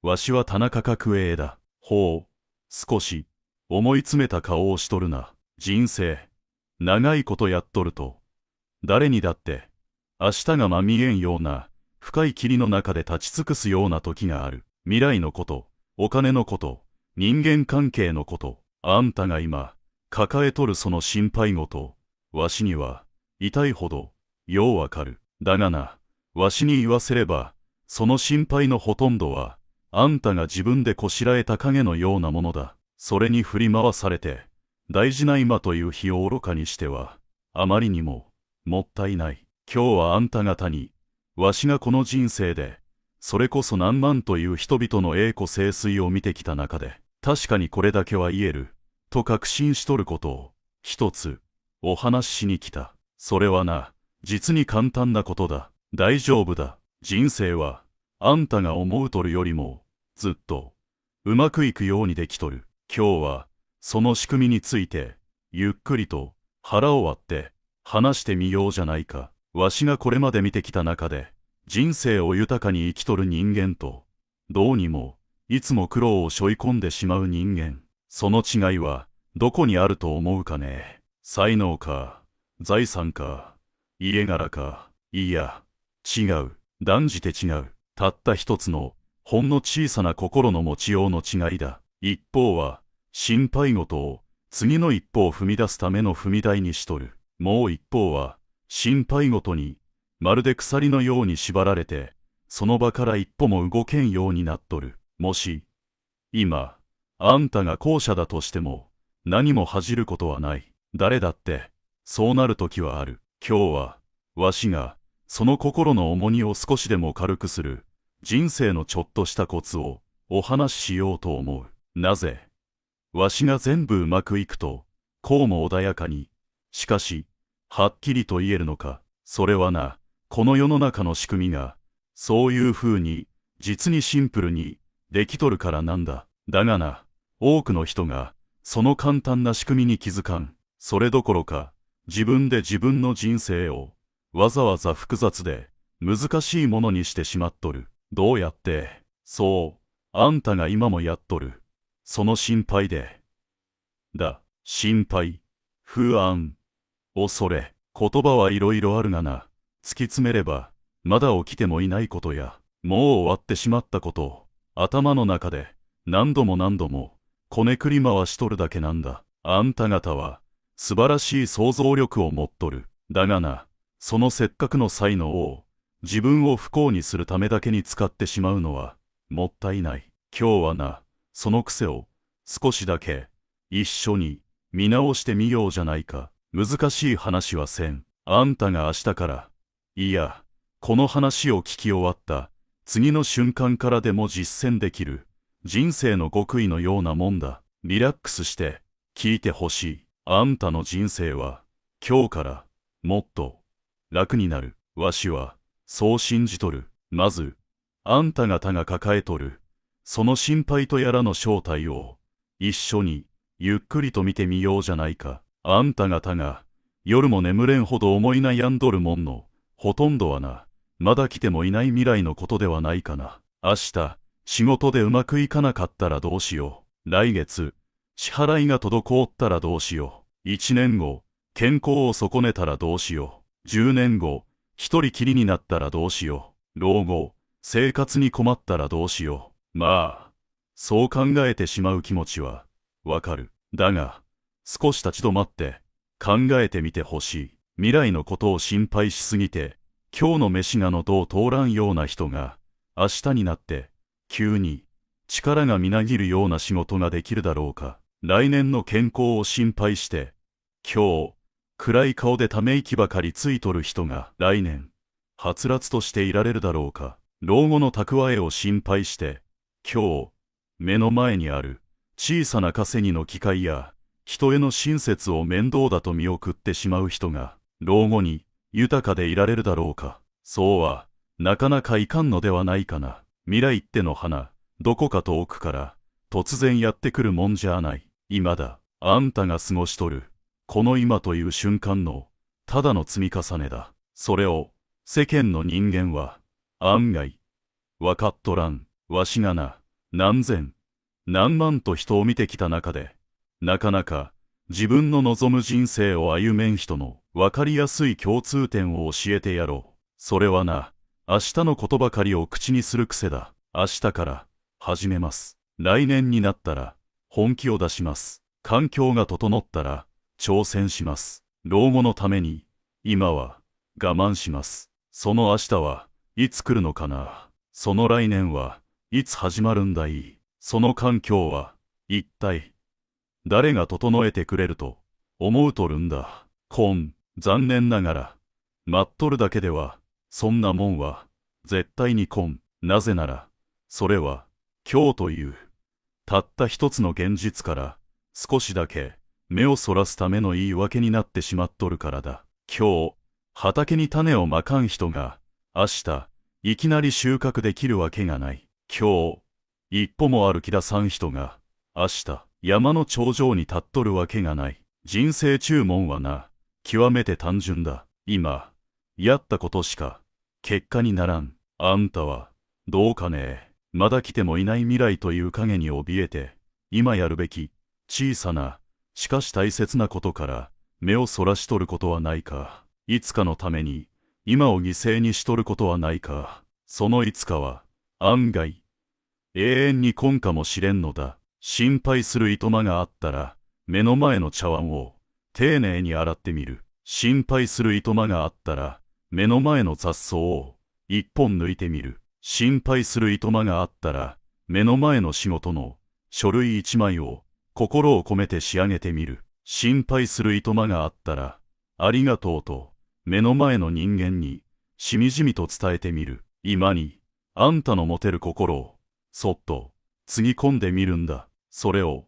わしは田中角栄だ。ほう、少し、思い詰めた顔をしとるな。人生、長いことやっとると、誰にだって、明日がまみえんような、深い霧の中で立ち尽くすような時がある。未来のこと、お金のこと、人間関係のこと、あんたが今、抱えとるその心配事、わしには、痛いほど、ようわかる。だがな、わしに言わせれば、その心配のほとんどは、あんたが自分でこしらえた影のようなものだ。それに振り回されて、大事な今という日を愚かにしては、あまりにも、もったいない。今日はあんた方に、わしがこの人生で、それこそ何万という人々の栄枯盛衰を見てきた中で、確かにこれだけは言える、と確信しとることを、一つ、お話ししに来た。それはな、実に簡単なことだ。大丈夫だ。人生は、あんたが思うとるよりも、ずっと、うまくいくようにできとる。今日は、その仕組みについて、ゆっくりと、腹を割って、話してみようじゃないか。わしがこれまで見てきた中で、人生を豊かに生きとる人間と、どうにも、いつも苦労を背負い込んでしまう人間。その違いは、どこにあると思うかね。才能か、財産か、家柄か、いや、違う。断じて違う。たった一つの、ほんの小さな心の持ちようの違いだ。一方は、心配事を、次の一歩を踏み出すための踏み台にしとる。もう一方は、心配事に、まるで鎖のように縛られて、その場から一歩も動けんようになっとる。もし、今、あんたが後者だとしても、何も恥じることはない。誰だって、そうなるときはある。今日は、わしが、その心の重荷を少しでも軽くする、人生のちょっとしたコツを、お話ししようと思う。なぜ、わしが全部うまくいくと、こうも穏やかに、しかし、はっきりと言えるのか。それはな、この世の中の仕組みが、そういう風に、実にシンプルに、できとるからなんだ。だがな、多くの人が、その簡単な仕組みに気づかん。それどころか、自分で自分の人生を、わざわざ複雑で、難しいものにしてしまっとる。どうやって、そう、あんたが今もやっとる。その心配で。だ、心配、不安、恐れ、言葉はいろいろあるがな。突き詰めれば、まだ起きてもいないことや、もう終わってしまったことを、頭の中で、何度も何度も、こねくり回しとるだけなんだ。あんた方は、素晴らしい想像力を持っとる。だがな、そのせっかくの才能を、自分を不幸にするためだけに使ってしまうのは、もったいない。今日はな、その癖を、少しだけ、一緒に、見直してみようじゃないか。難しい話はせん。あんたが明日から、いや、この話を聞き終わった、次の瞬間からでも実践できる、人生の極意のようなもんだ。リラックスして、聞いてほしい。あんたの人生は、今日から、もっと、楽になる。わしは、そう信じとる。まず、あんた方が抱えとる、その心配とやらの正体を、一緒に、ゆっくりと見てみようじゃないか。あんた方が、夜も眠れんほど思い悩んどるもんの、ほとんどはな、まだ来てもいない未来のことではないかな。明日、仕事でうまくいかなかったらどうしよう。来月、支払いが滞ったらどうしよう。1年後、健康を損ねたらどうしよう。10年後、一人きりになったらどうしよう。老後、生活に困ったらどうしよう。まあ、そう考えてしまう気持ちは、わかる。だが、少し立ち止まって、考えてみてほしい。未来のことを心配しすぎて、今日の飯が喉を通らんような人が、明日になって、急に、力がみなぎるような仕事ができるだろうか。来年の健康を心配して、今日、暗い顔でため息ばかりついとる人が、来年、はつらつとしていられるだろうか。老後の蓄えを心配して、今日、目の前にある、小さな稼ぎの機会や、人への親切を面倒だと見送ってしまう人が、老後に豊かでいられるだろうか。そうは、なかなかいかんのではないかな。未来っての花、どこか遠くから、突然やってくるもんじゃない。今だ、あんたが過ごしとる、この今という瞬間の、ただの積み重ねだ。それを、世間の人間は、案外、わかっとらん。わしがな、何千、何万と人を見てきた中で、なかなか自分の望む人生を歩めん人の分かりやすい共通点を教えてやろう。それはな、明日のことばかりを口にする癖だ。明日から始めます。来年になったら本気を出します。環境が整ったら挑戦します。老後のために今は我慢します。その明日はいつ来るのかな。その来年はいつ始まるんだい。その環境は一体誰が整えてくれると思うとるんだ。残念ながら待っとるだけではそんなもんは絶対になぜならそれは今日というたった一つの現実から少しだけ目をそらすための言い訳になってしまっとるからだ。今日畑に種をまかん人が明日いきなり収穫できるわけがない。今日一歩も歩き出さん人が明日山の頂上に立っとるわけがない。人生注文はな、極めて単純だ。今やったことしか結果にならん。あんたはどうかね。まだ来てもいない未来という影に怯えて、今やるべき小さなしかし大切なことから目をそらしとることはないか。いつかのために今を犠牲にしとることはないか。そのいつかは案外永遠に来んかもしれんのだ。心配するいとまがあったら目の前の茶碗を丁寧に洗ってみる。心配するいとまがあったら目の前の雑草を一本抜いてみる。心配するいとまがあったら目の前の仕事の書類一枚を心を込めて仕上げてみる。心配するいとまがあったらありがとうと目の前の人間にしみじみと伝えてみる。今にあんたの持てる心をそっとつぎ込んでみるんだ。それを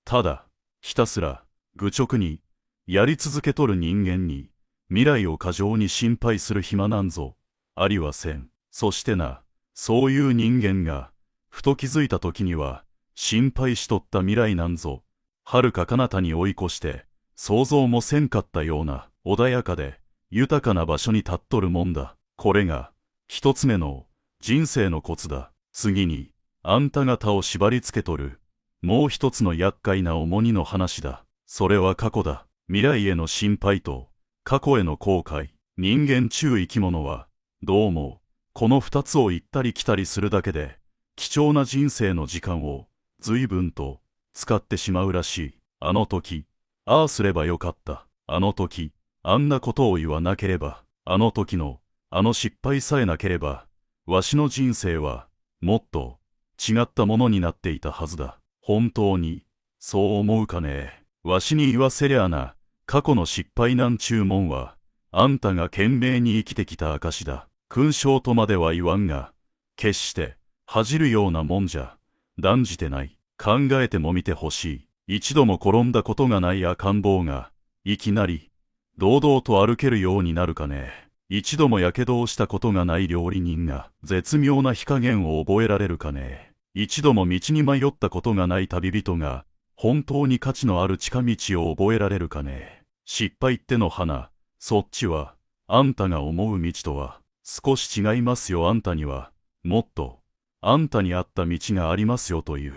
ただひたすら愚直にやり続けとる人間に未来を過剰に心配する暇なんぞありはせん。そしてな、そういう人間がふと気づいた時には心配しとった未来なんぞ遥か彼方に追い越して想像もせんかったような穏やかで豊かな場所に立っとるもんだ。これが一つ目の人生のコツだ。次にあんた方を縛り付けとるもう一つの厄介な重荷の話だ。それは過去だ。未来への心配と過去への後悔。人間中生き物はどうもこの二つを行ったり来たりするだけで貴重な人生の時間を随分と使ってしまうらしい。あの時ああすればよかった。あの時あんなことを言わなければ。あの時のあの失敗さえなければわしの人生はもっと違ったものになっていたはずだ。本当にそう思うかね。わしに言わせりゃな、過去の失敗なんちゅうもんはあんたが懸命に生きてきた証だ。勲章とまでは言わんが決して恥じるようなもんじゃ断じてない。考えてもみてほしい。一度も転んだことがない赤ん坊がいきなり堂々と歩けるようになるかね。一度もやけどをしたことがない料理人が絶妙な火加減を覚えられるかね。一度も道に迷ったことがない旅人が本当に価値のある近道を覚えられるかね。失敗っての花、そっちはあんたが思う道とは少し違いますよ。あんたにはもっとあんたに合った道がありますよという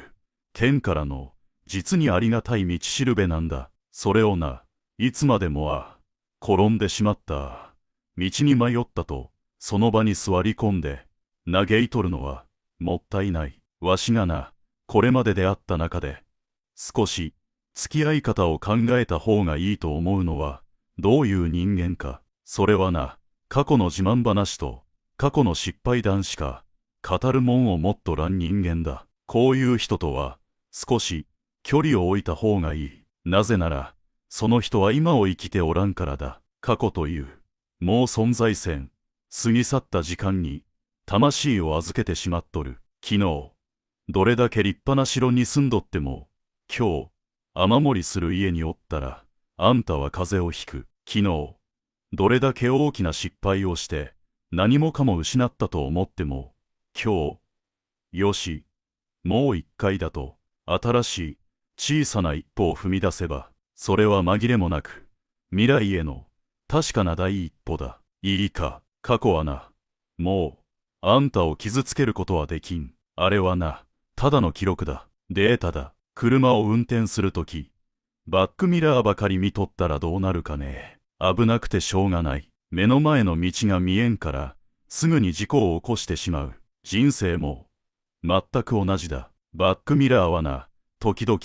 天からの実にありがたい道しるべなんだ。それをな、いつまでも転んでしまった、道に迷ったとその場に座り込んで嘆いとるのはもったいない。わしがな、これまで出会った中で少し付き合い方を考えた方がいいと思うのはどういう人間か。それはな、過去の自慢話と過去の失敗談しか語るもんをもっとらん人間だ。こういう人とは少し距離を置いた方がいい。なぜならその人は今を生きておらんからだ。過去というもう存在せん過ぎ去った時間に魂を預けてしまっとる。昨日どれだけ立派な城に住んどっても今日雨漏りする家におったらあんたは風邪をひく。昨日どれだけ大きな失敗をして何もかも失ったと思っても今日よしもう一回だと新しい小さな一歩を踏み出せばそれは紛れもなく未来への確かな第一歩だ。いいか、過去はな、もうあんたを傷つけることはできん。あれはな、ただの記録だ。データだ。車を運転するとき、バックミラーばかり見とったらどうなるかね。危なくてしょうがない。目の前の道が見えんから、すぐに事故を起こしてしまう。人生も、全く同じだ。バックミラーはな、時々、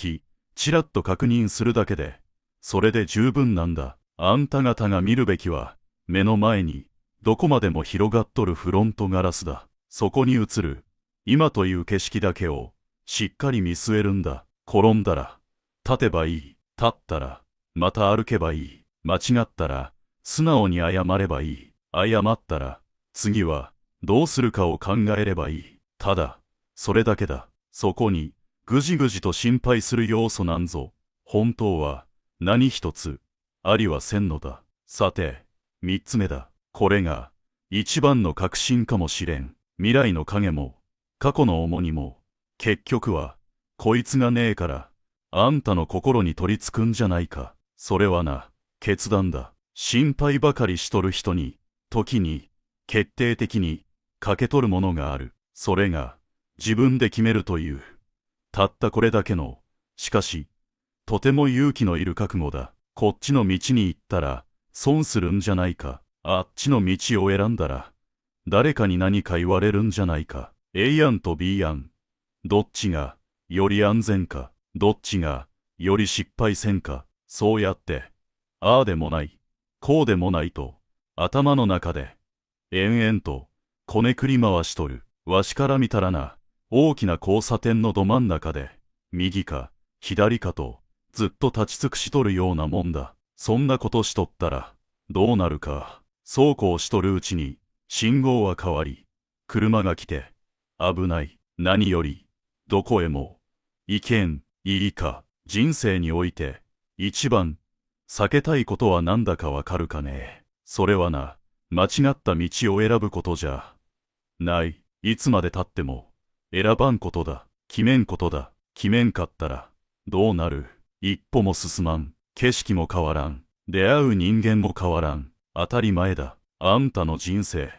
ちらっと確認するだけで、それで十分なんだ。あんた方が見るべきは、目の前に、どこまでも広がっとるフロントガラスだ。そこに映る、今という景色だけを、しっかり見据えるんだ。転んだら、立てばいい。立ったら、また歩けばいい。間違ったら、素直に謝ればいい。謝ったら、次は、どうするかを考えればいい。ただ、それだけだ。そこに、ぐじぐじと心配する要素なんぞ、本当は、何一つ、ありはせんのだ。さて、三つ目だ。これが、一番の確信かもしれん。未来の影も、過去の重荷も、結局は、こいつがねえから、あんたの心に取り付くんじゃないか。それはな、決断だ。心配ばかりしとる人に、時に、決定的に、欠けとるものがある。それが、自分で決めるという。たったこれだけの、しかし、とても勇気のいる覚悟だ。こっちの道に行ったら、損するんじゃないか。あっちの道を選んだら、誰かに何か言われるんじゃないか。A 案と B 案。どっちが、より安全か。どっちが、より失敗せんか。そうやって、ああでもない、こうでもないと、頭の中で、延々と、こねくり回しとる。わしから見たらな、大きな交差点のど真ん中で、右か、左かと、ずっと立ち尽くしとるようなもんだ。そんなことしとったら、どうなるか。そうこうしとるうちに、信号は変わり、車が来て、危ない。何より、どこへも、行けん。いいか。人生において、一番、避けたいことは何だかわかるかね。それはな、間違った道を選ぶことじゃない。いつまで経っても、選ばんことだ。決めんことだ。決めんかったら、どうなる。一歩も進まん。景色も変わらん。出会う人間も変わらん。当たり前だ。あんたの人生。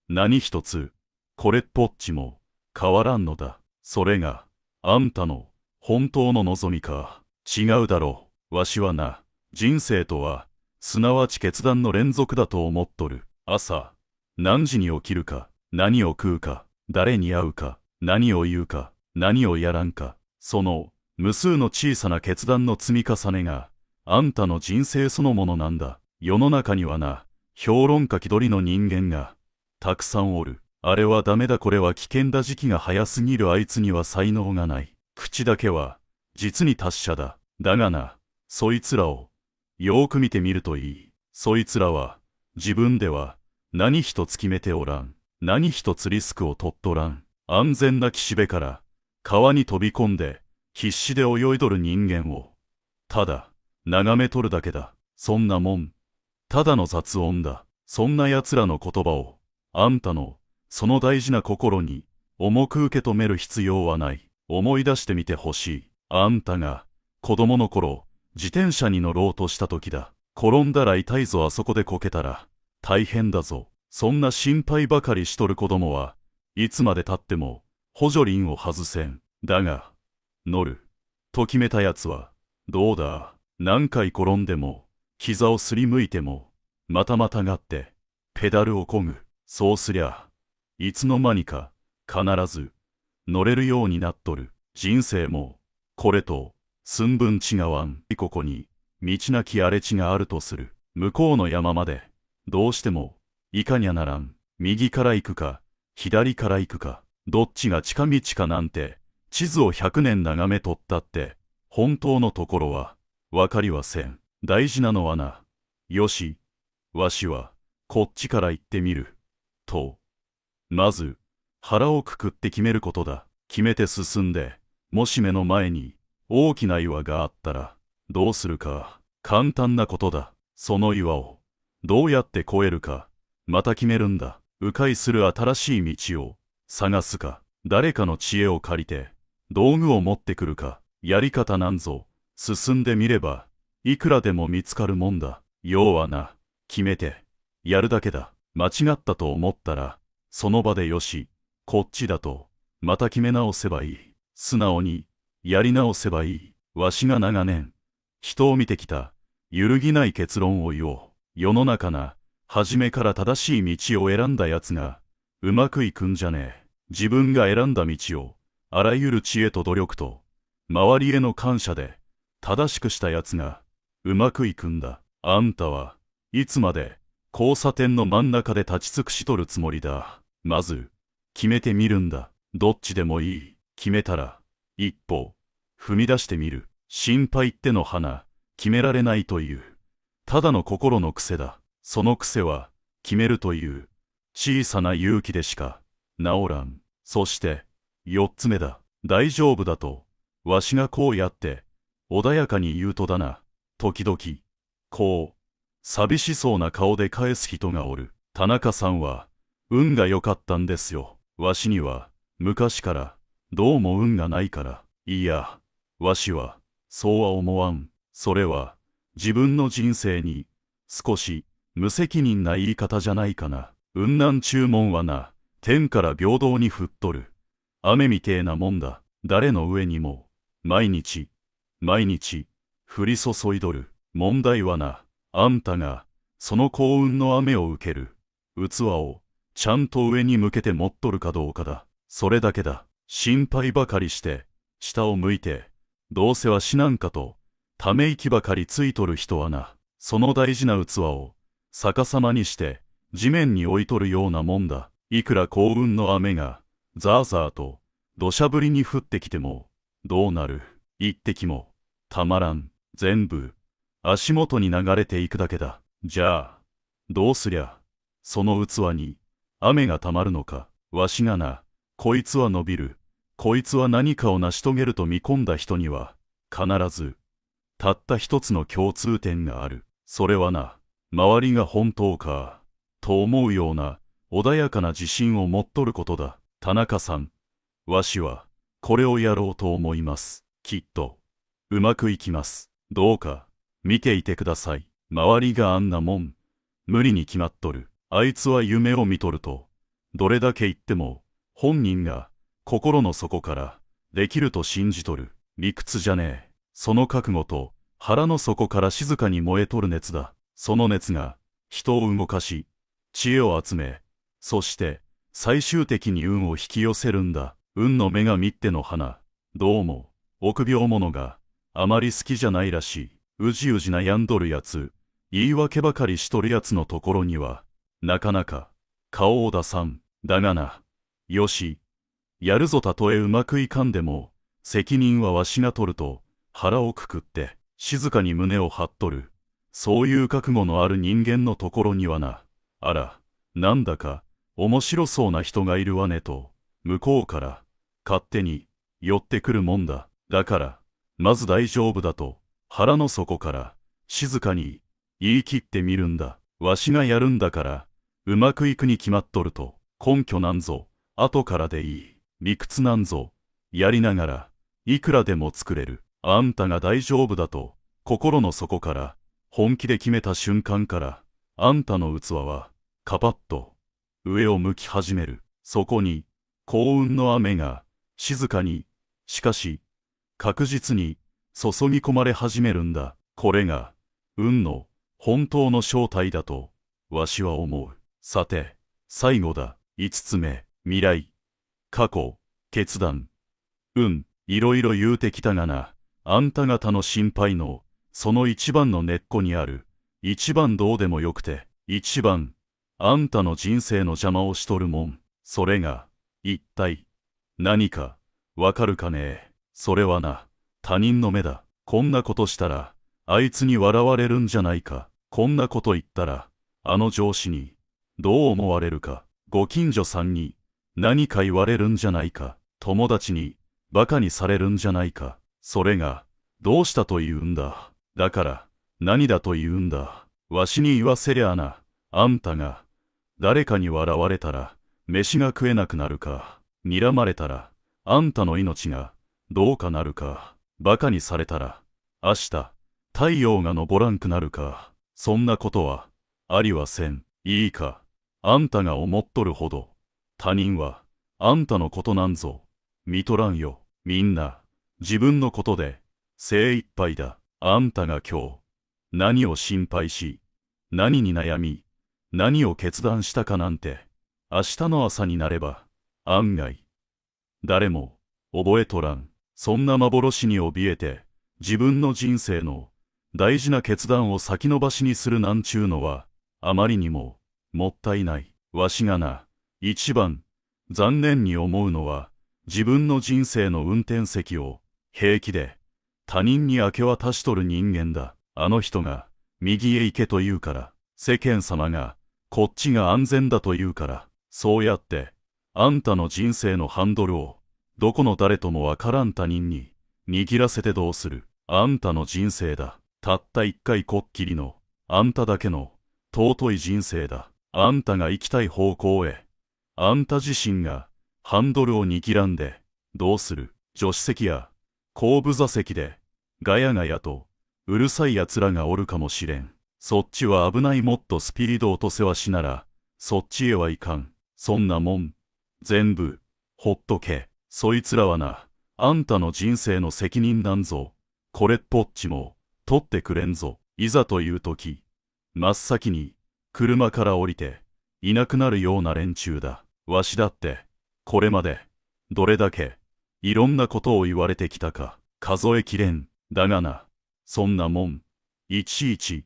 何一つ、これっぽっちも、変わらんのだ。それが、あんたの、本当の望みか。違うだろう。わしはな、人生とは、すなわち決断の連続だと思っとる。朝、何時に起きるか、何を食うか、誰に会うか、何を言うか、何をやらんか。その、無数の小さな決断の積み重ねが、あんたの人生そのものなんだ。世の中にはな、評論家気取りの人間が、たくさんおる。あれはダメだこれは危険だ時期が早すぎるあいつには才能がない。口だけは、実に達者だ。だがな、そいつらを、よーく見てみるといい。そいつらは、自分では、何一つ決めておらん。何一つリスクを取っとらん。安全な岸辺から、川に飛び込んで、必死で泳いどる人間を、ただ、眺めとるだけだ。そんなもん、ただの雑音だ。そんな奴らの言葉を、あんたの、その大事な心に、重く受け止める必要はない。思い出してみてほしい。あんたが、子供の頃、自転車に乗ろうとした時だ。転んだら痛いぞあそこでこけたら、大変だぞ。そんな心配ばかりしとる子供は、いつまで経っても、補助輪を外せん。だが、乗る。と決めた奴は、どうだ。何回転んでも、膝をすりむいても、またまたがって、ペダルを漕ぐ。そうすりゃ、いつの間にか、必ず、乗れるようになっとる。人生も、これと、寸分違わん。ここに、道なき荒れ地があるとする。向こうの山まで、どうしても、行かにゃならん。右から行くか、左から行くか、どっちが近道かなんて、地図を100年眺めとったって、本当のところは、わかりはせん。大事なのはな、よし、わしは、こっちから行ってみる。と、まず、腹をくくって決めることだ。決めて進んで、もし目の前に大きな岩があったら、どうするか。簡単なことだ。その岩を、どうやって越えるか、また決めるんだ。迂回する新しい道を探すか、誰かの知恵を借りて、道具を持ってくるか、やり方なんぞ、進んでみれば、いくらでも見つかるもんだ。要はな、決めて、やるだけだ。間違ったと思ったら、その場でよし、こっちだと、また決め直せばいい。素直に、やり直せばいい。わしが長年、人を見てきた、揺るぎない結論を言おう。世の中な、初めから正しい道を選んだ奴が、うまくいくんじゃねえ。自分が選んだ道を、あらゆる知恵と努力と、周りへの感謝で、正しくした奴が、うまくいくんだ。あんたはいつまで、交差点の真ん中で立ち尽くしとるつもりだ。まず、決めてみるんだ。どっちでもいい。決めたら、一歩、踏み出してみる。心配っての花、決められないという。ただの心の癖だ。その癖は、決めるという、小さな勇気でしか、治らん。そして、四つ目だ。大丈夫だと、わしがこうやって、穏やかに言うとだな。時々、こう、寂しそうな顔で返す人がおる。田中さんは、運が良かったんですよ。わしには、昔から、どうも運がないから。いや、わしは、そうは思わん。それは、自分の人生に、少し、無責任な言い方じゃないかな。雲南注文はな、天から平等に降っとる。雨みてえなもんだ。誰の上にも、毎日、毎日、降り注いどる。問題はな、あんたが、その幸運の雨を受ける、器を、ちゃんと上に向けて持っとるかどうかだ。それだけだ。心配ばかりして、下を向いて、どうせはしなんかと、ため息ばかりついとる人はな、その大事な器を、逆さまにして、地面に置いとるようなもんだ。いくら幸運の雨が、ザーザーと、土砂降りに降ってきても、どうなる。一滴も、たまらん。全部、足元に流れていくだけだ。じゃあ、どうすりゃ、その器に、雨がたまるのか。わしがな、こいつは伸びる。こいつは何かを成し遂げると見込んだ人には、必ず、たった一つの共通点がある。それはな、周りが本当か、と思うような、穏やかな自信を持っとることだ。田中さん、わしは、これをやろうと思います。きっと、うまくいきます。どうか、見ていてください。周りがあんなもん、無理に決まっとる。あいつは夢を見とると、どれだけ言っても、本人が、心の底から、できると信じとる。理屈じゃねえ。その覚悟と、腹の底から静かに燃えとる熱だ。その熱が、人を動かし、知恵を集め、そして、最終的に運を引き寄せるんだ。運の女神っての花、どうも、臆病者があまり好きじゃないらしい。うじうじ悩んどるやつ、言い訳ばかりしとるやつのところには、なかなか顔を出さん。だがな、よし、やるぞ。たとえうまくいかんでも、責任はわしが取ると、腹をくくって、静かに胸を張っとる。そういう覚悟のある人間のところにはな、あら、なんだか、面白そうな人がいるわねと、向こうから、勝手に、寄ってくるもんだ。だから、まず大丈夫だと、腹の底から、静かに、言い切ってみるんだ。わしがやるんだから、うまくいくに決まっとると、根拠なんぞ、後からでいい。理屈なんぞ、やりながら、いくらでも作れる。あんたが大丈夫だと、心の底から、本気で決めた瞬間から、あんたの器は、カパッと、上を向き始める。そこに、幸運の雨が、静かに、しかし、確実に、注ぎ込まれ始めるんだ。これが、運の、本当の正体だと、わしは思う。さて、最後だ。五つ目、未来、過去、決断、運、いろいろ言うてきたがな、あんた方の心配の、その一番の根っこにある、一番どうでもよくて、一番、あんたの人生の邪魔をしとるもん。それが、一体、何か、わかるかねえ。それはな、他人の目だ。こんなことしたら、あいつに笑われるんじゃないか。こんなこと言ったら、あの上司に、どう思われるか。ご近所さんに、何か言われるんじゃないか。友達に、馬鹿にされるんじゃないか。それが、どうしたと言うんだ。だから、何だと言うんだ。わしに言わせりゃな、あんたが、誰かに笑われたら、飯が食えなくなるか。睨まれたら、あんたの命が、どうかなるか。馬鹿にされたら、明日、太陽が昇らんくなるか。そんなことは、ありはせん。いいか。あんたが思っとるほど、他人は、あんたのことなんぞ、見とらんよ。みんな、自分のことで、精一杯だ。あんたが今日、何を心配し、何に悩み、何を決断したかなんて、明日の朝になれば、案外、誰も、覚えとらん。そんな幻に怯えて、自分の人生の、大事な決断を先延ばしにするなんちゅうのは、あまりにも、もったいない。わしがな、一番、残念に思うのは、自分の人生の運転席を、平気で、他人に明け渡しとる人間だ。あの人が、右へ行けと言うから、世間様が、こっちが安全だと言うから、そうやって、あんたの人生のハンドルを、どこの誰ともわからん他人に、握らせてどうする。あんたの人生だ。たった一回こっきりの、あんただけの、尊い人生だ。あんたが行きたい方向へ、あんた自身が、ハンドルを握らんで、どうする。助手席や、後部座席で、ガヤガヤと、うるさい奴らがおるかもしれん。そっちは危ない。もっとスピード落とせはしなら、そっちへはいかん。そんなもん、全部、ほっとけ。そいつらはな、あんたの人生の責任なんぞ。これっぽっちも、取ってくれんぞ。いざという時、真っ先に、車から降りて、いなくなるような連中だ。わしだって、これまで、どれだけ、いろんなことを言われてきたか、数えきれん。だがな、そんなもん、いちいち、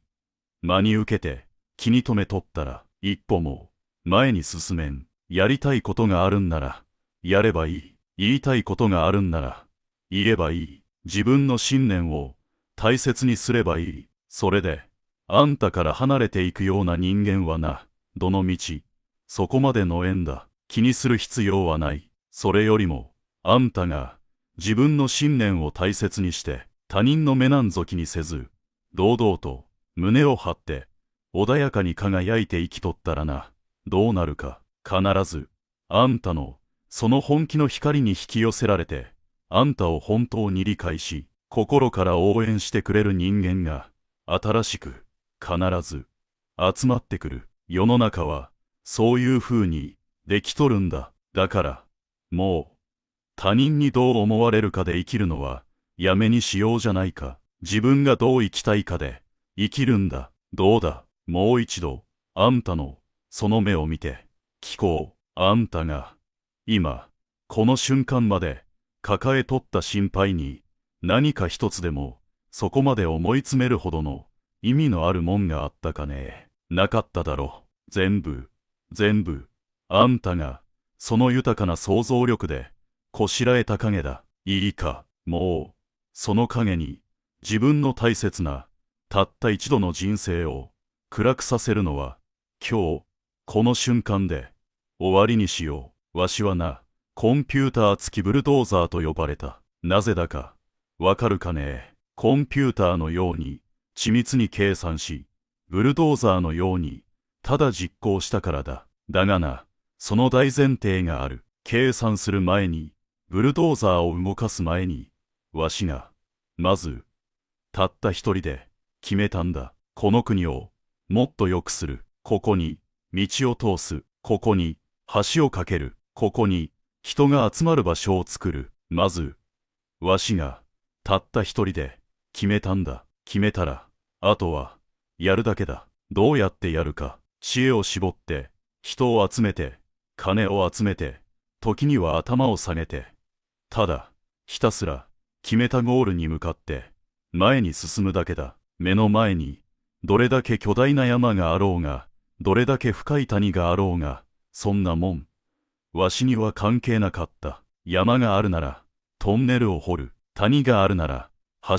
真に受けて、気に留めとったら、一歩も、前に進めん。やりたいことがあるんなら、やればいい。言いたいことがあるんなら、言えばいい。自分の信念を、大切にすればいい。それで、あんたから離れていくような人間はな、どの道、そこまでの縁だ。気にする必要はない。それよりも、あんたが、自分の信念を大切にして、他人の目なんぞ気にせず、堂々と、胸を張って、穏やかに輝いて生きとったらな、どうなるか。必ず、あんたの、その本気の光に引き寄せられて、あんたを本当に理解し、心から応援してくれる人間が、新しく、必ず、集まってくる。世の中は、そういう風に、できとるんだ。だから、もう、他人にどう思われるかで生きるのは、やめにしようじゃないか。自分がどう生きたいかで、生きるんだ。どうだ、もう一度、あんたの、その目を見て、聞こう。あんたが、今、この瞬間まで、抱えとった心配に、何か一つでも、そこまで思い詰めるほどの、意味のあるもんがあったかね。なかっただろ。全部、あんたが、その豊かな想像力で、こしらえた影だ。いいか、もう、その影に、自分の大切な、たった一度の人生を、暗くさせるのは、今日、この瞬間で、終わりにしよう。わしはな、コンピューター付きブルドーザーと呼ばれた。なぜだか、わかるかね。コンピューターのように、緻密に計算し、ブルドーザーのように、ただ実行したからだ。だがな、その大前提がある。計算する前に、ブルドーザーを動かす前に、わしが、まず、たった一人で、決めたんだ。この国を、もっと良くする。ここに、道を通す。ここに、橋を架ける。ここに、人が集まる場所を作る。まず、わしが、たった一人で、決めたんだ。決めたら、あとは、やるだけだ。どうやってやるか。知恵を絞って、人を集めて、金を集めて、時には頭を下げて、ただ、ひたすら、決めたゴールに向かって、前に進むだけだ。目の前に、どれだけ巨大な山があろうが、どれだけ深い谷があろうが、そんなもん、わしには関係なかった。山があるなら、トンネルを掘る。谷があるなら、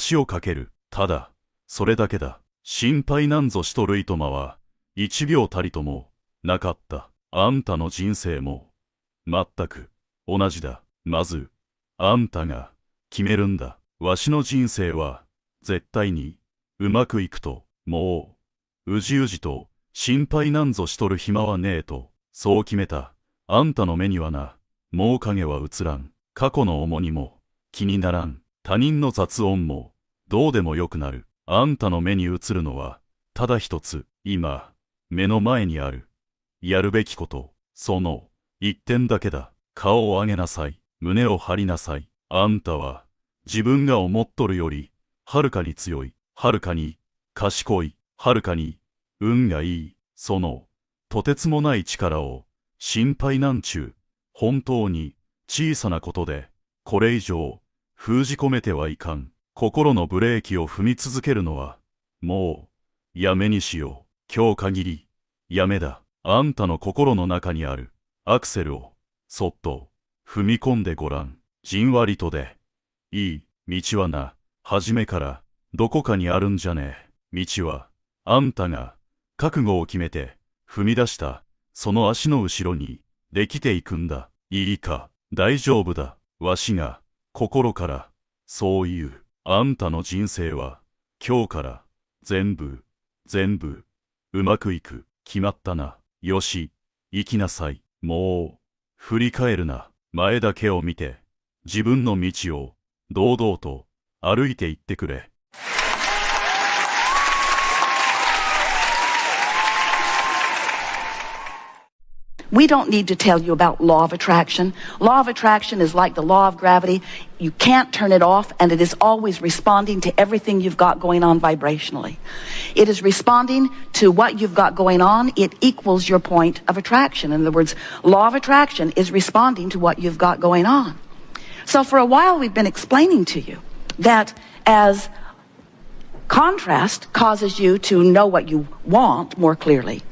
橋を架ける。ただ、それだけだ。心配なんぞしとるいとまは、一秒たりとも、なかった。あんたの人生も、まったく、同じだ。まず、あんたが、決めるんだ。わしの人生は、絶対に、うまくいくと、もう、うじうじと、心配なんぞしとる暇はねえと、そう決めた。あんたの目にはな、もう影は映らん。過去の重荷も、気にならん。他人の雑音も、どうでもよくなる。あんたの目に映るのは、ただ一つ、今、目の前にある。やるべきこと、その、一点だけだ。顔を上げなさい。胸を張りなさい。あんたは自分が思っとるよりはるかに強い、はるかに賢い、はるかに運がいい。そのとてつもない力を心配なんちゅう本当に小さなことでこれ以上封じ込めてはいかん。心のブレーキを踏み続けるのはもうやめにしよう。今日限りやめだ。あんたの心の中にあるアクセルをそっと踏み込んでごらん。じんわりとでいい。道はな、初めからどこかにあるんじゃねえ。道はあんたが覚悟を決めて踏み出したその足の後ろにできていくんだ。いいか、大丈夫だ。わしが心からそう言う。あんたの人生は今日から全部うまくいく。決まったな。よし、行きなさい。もう振り返るな。前だけを見て自分の道を堂々と歩いていってくれ。We don't need to tell you about law of attraction. Law of attraction is like the law of gravity. You can't turn it off, and it is always responding to everything you've got going on vibrationally. It is responding to what you've got going on. It equals your point of attraction. In other words, law of attraction is responding to what you've got going on. So for a while, we've been explaining to you that as contrast causes you to know what you want more clearly,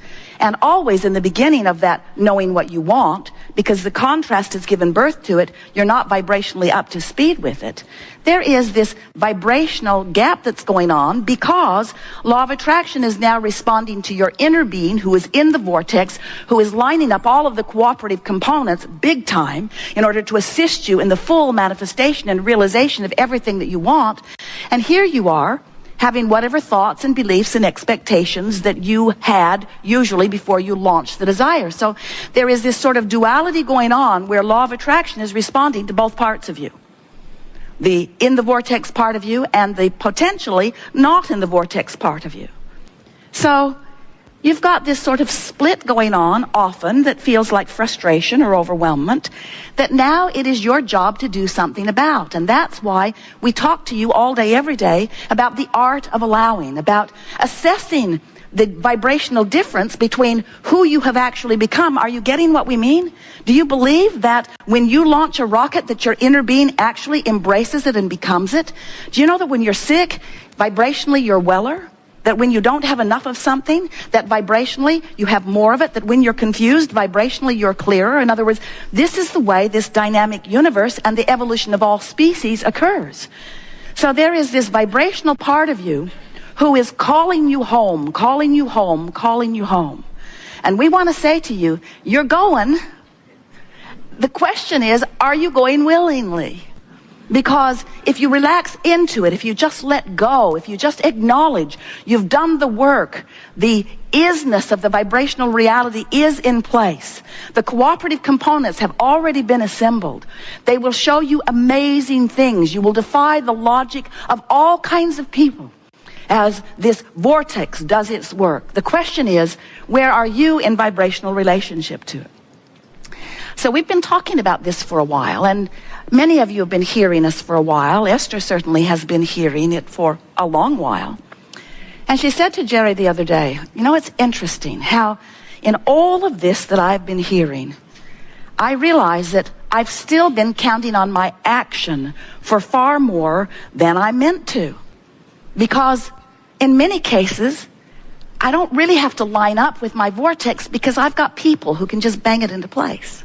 and always in the beginning of that knowing what you want, because the contrast has given birth to it, you're not vibrationally up to speed with it. There is this vibrational gap that's going on because law of attraction is now responding to your inner being who is in the vortex, who is lining up all of the cooperative components big time in order to assist you in the full manifestation and realization of everything that you want. And here you are, having whatever thoughts and beliefs and expectations that you had usually before you launched the desire. So there is this sort of duality going on where law of attraction is responding to both parts of you. The in the vortex part of you and the potentially not in the vortex part of you. So you've got this sort of split going on often that feels like frustration or overwhelmment that now it is your job to do something about. And that's why we talk to you all day, every day about the art of allowing, about assessing the vibrational difference between who you have actually become. Are you getting what we mean? Do you believe that when you launch a rocket that your inner being actually embraces it and becomes it? Do you know that when you're sick, vibrationally you're weller? That when you don't have enough of something, that vibrationally you have more of it, that when you're confused, vibrationally you're clearer. In other words, this is the way this dynamic universe and the evolution of all species occurs. So there is this vibrational part of you who is calling you home, calling you home, calling you home. And we want to say to you, you're going. The question is, are you going willingly? Because if you relax into it, if you just let go, if you just acknowledge you've done the work, the isness of the vibrational reality is in place. The cooperative components have already been assembled. They will show you amazing things. You will defy the logic of all kinds of people as this vortex does its work. The question is, where are you in vibrational relationship to it? So we've been talking about this for a while, and many of you have been hearing us for a while. Esther certainly has been hearing it for a long while. And she said to Jerry the other day, you know, it's interesting how in all of this that I've been hearing, I realize that I've still been counting on my action for far more than I meant to. Because in many cases, I don't really have to line up with my vortex because I've got people who can just bang it into place.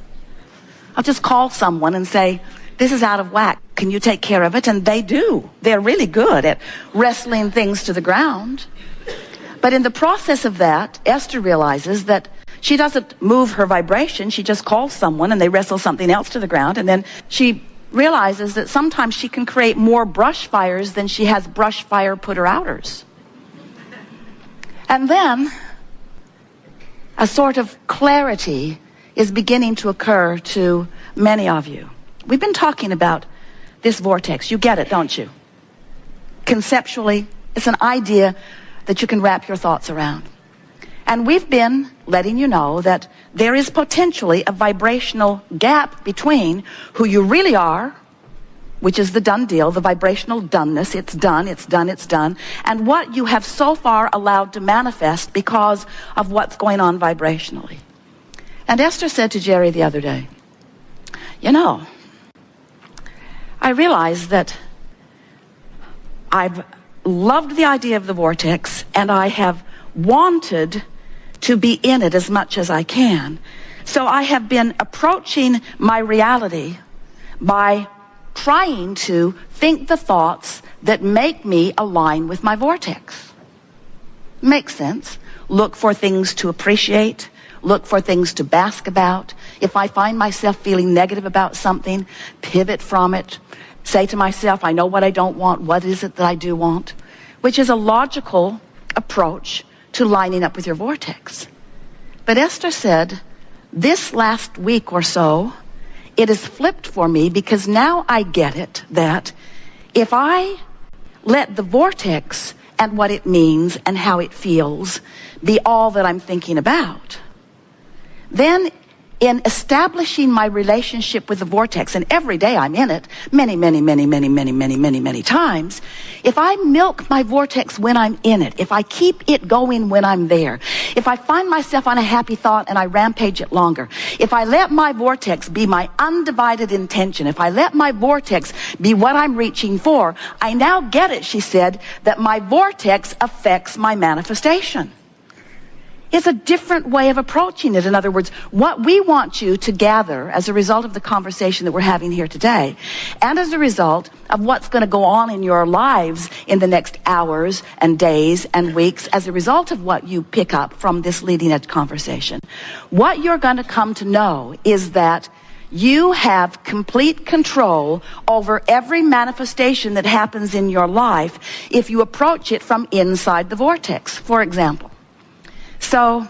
I'll just call someone and say, this is out of whack. Can you take care of it? And they do. They're really good at wrestling things to the ground. But in the process of that, Esther realizes that she doesn't move her vibration. She just calls someone and they wrestle something else to the ground. And then she realizes that sometimes she can create more brush fires than she has brush fire putter-outers. And then a sort of clarity is beginning to occur to many of you. We've been talking about this vortex. You get it, don't you? Conceptually, it's an idea that you can wrap your thoughts around. And we've been letting you know that there is potentially a vibrational gap between who you really are, which is the done deal, the vibrational doneness. It's done, it's done, it's done. And what you have so far allowed to manifest because of what's going on vibrationally. And Esther said to Jerry the other day, you know, I realize that I've loved the idea of the vortex, and I have wanted to be in it as much as I can. So I have been approaching my reality by trying to think the thoughts that make me align with my vortex. Makes sense. Look for things to appreciate. Look for things to bask about. If I find myself feeling negative about something, pivot from it. Say to myself, I know what I don't want. What is it that I do want? Which is a logical approach to lining up with your vortex. But Esther said, this last week or so, it has flipped for me, because now I get it that if I let the vortex and what it means and how it feels be all that I'm thinking about, then in establishing my relationship with the vortex, and every day I'm in it, many times, if I milk my vortex when I'm in it, if I keep it going when I'm there, if I find myself on a happy thought and I rampage it longer, if I let my vortex be my undivided intention, if I let my vortex be what I'm reaching for, I now get it, she said, that my vortex affects my manifestation. It's a different way of approaching it. In other words, what we want you to gather as a result of the conversation that we're having here today, and as a result of what's going to go on in your lives in the next hours and days and weeks, as a result of what you pick up from this leading edge conversation, what you're going to come to know is that you have complete control over every manifestation that happens in your life if you approach it from inside the vortex. For example, so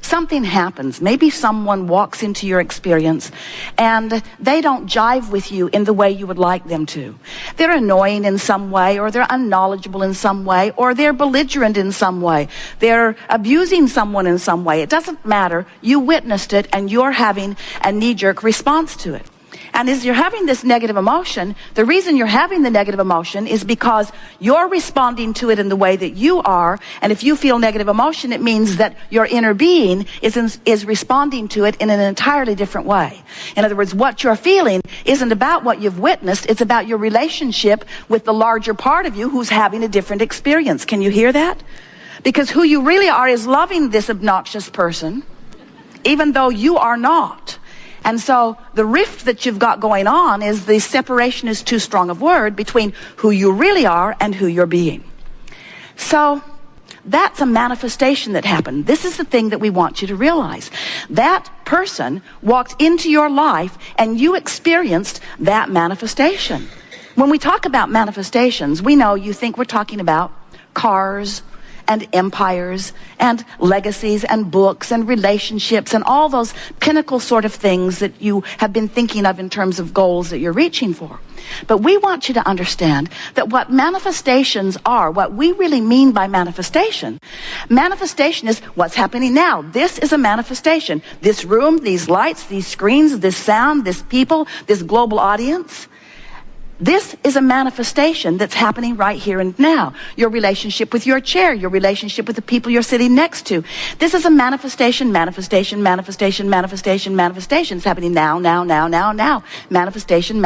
something happens. Maybe someone walks into your experience and they don't jive with you in the way you would like them to. They're annoying in some way, or they're unknowledgeable in some way, or they're belligerent in some way. They're abusing someone in some way. It doesn't matter. You witnessed it and you're having a knee-jerk response to it. And as you're having this negative emotion, the reason you're having the negative emotion is because you're responding to it in the way that you are. And if you feel negative emotion, it means that your inner being is responding to it in an entirely different way. In other words, what you're feeling isn't about what you've witnessed. It's about your relationship with the larger part of you who's having a different experience. Can you hear that? Because who you really are is loving this obnoxious person, even though you are not. And so the rift that you've got going on is the separation is too strong a word between who you really are and who you're being. So that's a manifestation that happened. This is the thing that we want you to realize. That person walked into your life and you experienced that manifestation. When we talk about manifestations, we know you think we're talking about cars and empires and legacies and books and relationships and all those pinnacle sort of things that you have been thinking of in terms of goals that you're reaching for. But we want you to understand that what manifestations are, what we really mean by manifestation is what's happening now. This is a manifestation. This room, these lights, these screens, this sound, this people, this global audience. This is a manifestation that's happening right here and now. Your relationship with your chair, your relationship with the people you're sitting next to. This is a manifestation. It's happening now. Manifestation.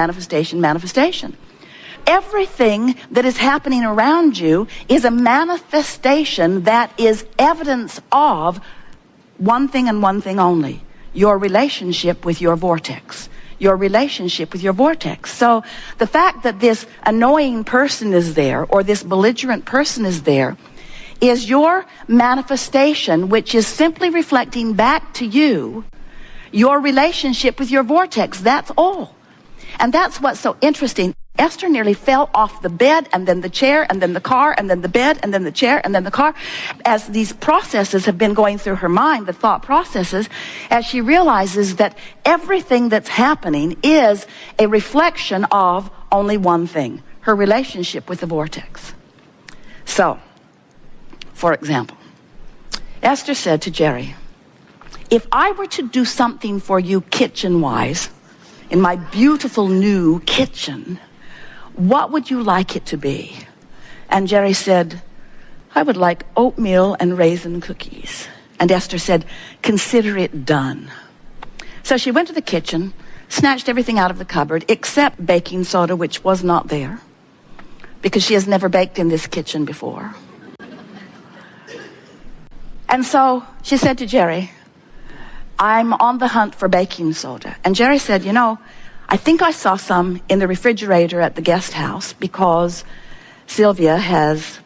Everything that is happening around you is a manifestation that is evidence of one thing and one thing only: your relationship with your vortex. Your relationship with your vortex. So the fact that this annoying person is there, or this belligerent person is there, is your manifestation, which is simply reflecting back to you your relationship with your vortex. That's all. And that's what's so interesting. Esther nearly fell off the bed, and then the chair, and then the car, and then the bed, and then the chair, and then the car. As these processes have been going through her mind, the thought processes, as she realizes that everything that's happening is a reflection of only one thing: her relationship with the vortex. So, for example, Esther said to Jerry, if I were to do something for you kitchen-wise, in my beautiful new kitchen, what would you like it to be? And Jerry said, I would like oatmeal and raisin cookies. And Esther said, consider it done. So she went to the kitchen, snatched everything out of the cupboard except baking soda, which was not there, because she has never baked in this kitchen before. And so she said to Jerry, I'm on the hunt for baking soda. And Jerry said, you know, I think I saw some in the refrigerator at the guest house because Sylvia has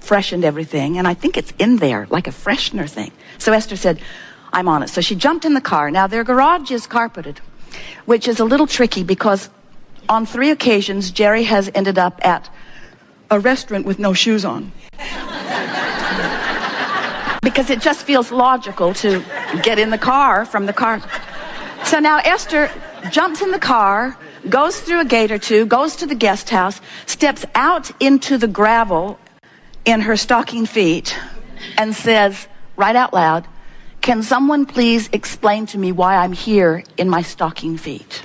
freshened everything, and I think it's in there, like a freshener thing. So Esther said, I'm on it. So she jumped in the car. Now, their garage is carpeted, which is a little tricky because on 3 occasions, Jerry has ended up at a restaurant with no shoes on. Because it just feels logical to get in the car from the car. So now Esther jumps in the car, goes through a gate or two, goes to the guest house, steps out into the gravel in her stocking feet, and says, right out loud, can someone please explain to me why I'm here in my stocking feet?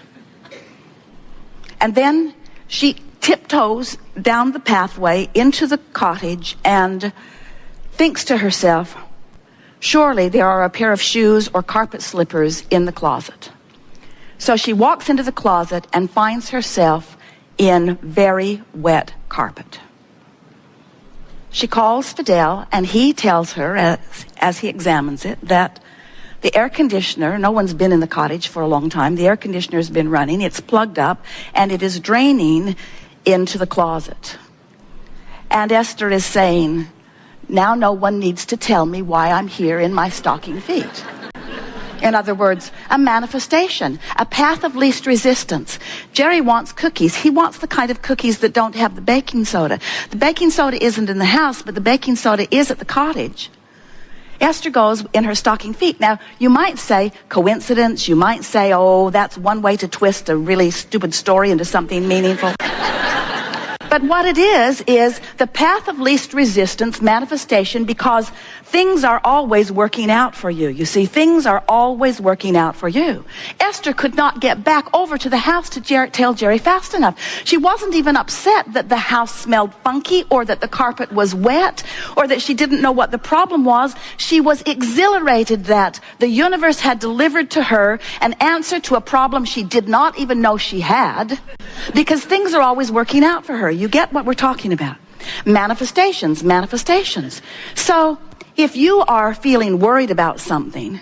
And then she tiptoes down the pathway into the cottage and thinks to herself, surely there are a pair of shoes or carpet slippers in the closet. So she walks into the closet and finds herself in very wet carpet. She calls Fidel, and he tells her, as he examines it, that the air conditioner, no one's been in the cottage for a long time, the air conditioner's been running, it's plugged up, and it is draining into the closet. And Esther is saying, now no one needs to tell me why I'm here in my stocking feet. In other words, a manifestation, a path of least resistance. Jerry wants cookies. He wants the kind of cookies that don't have the baking soda. The baking soda isn't in the house, but the baking soda is at the cottage. Esther goes in her stocking feet. Now, you might say coincidence. You might say, oh, that's one way to twist a really stupid story into something meaningful. But what it is the path of least resistance manifestation, because things are always working out for you. You see, things are always working out for you. Esther could not get back over to the house to tell Jerry fast enough. She wasn't even upset that the house smelled funky or that the carpet was wet or that she didn't know what the problem was. She was exhilarated that the universe had delivered to her an answer to a problem she did not even know she had, because things are always working out for her. You get what we're talking about. Manifestations. So, if you are feeling worried about something,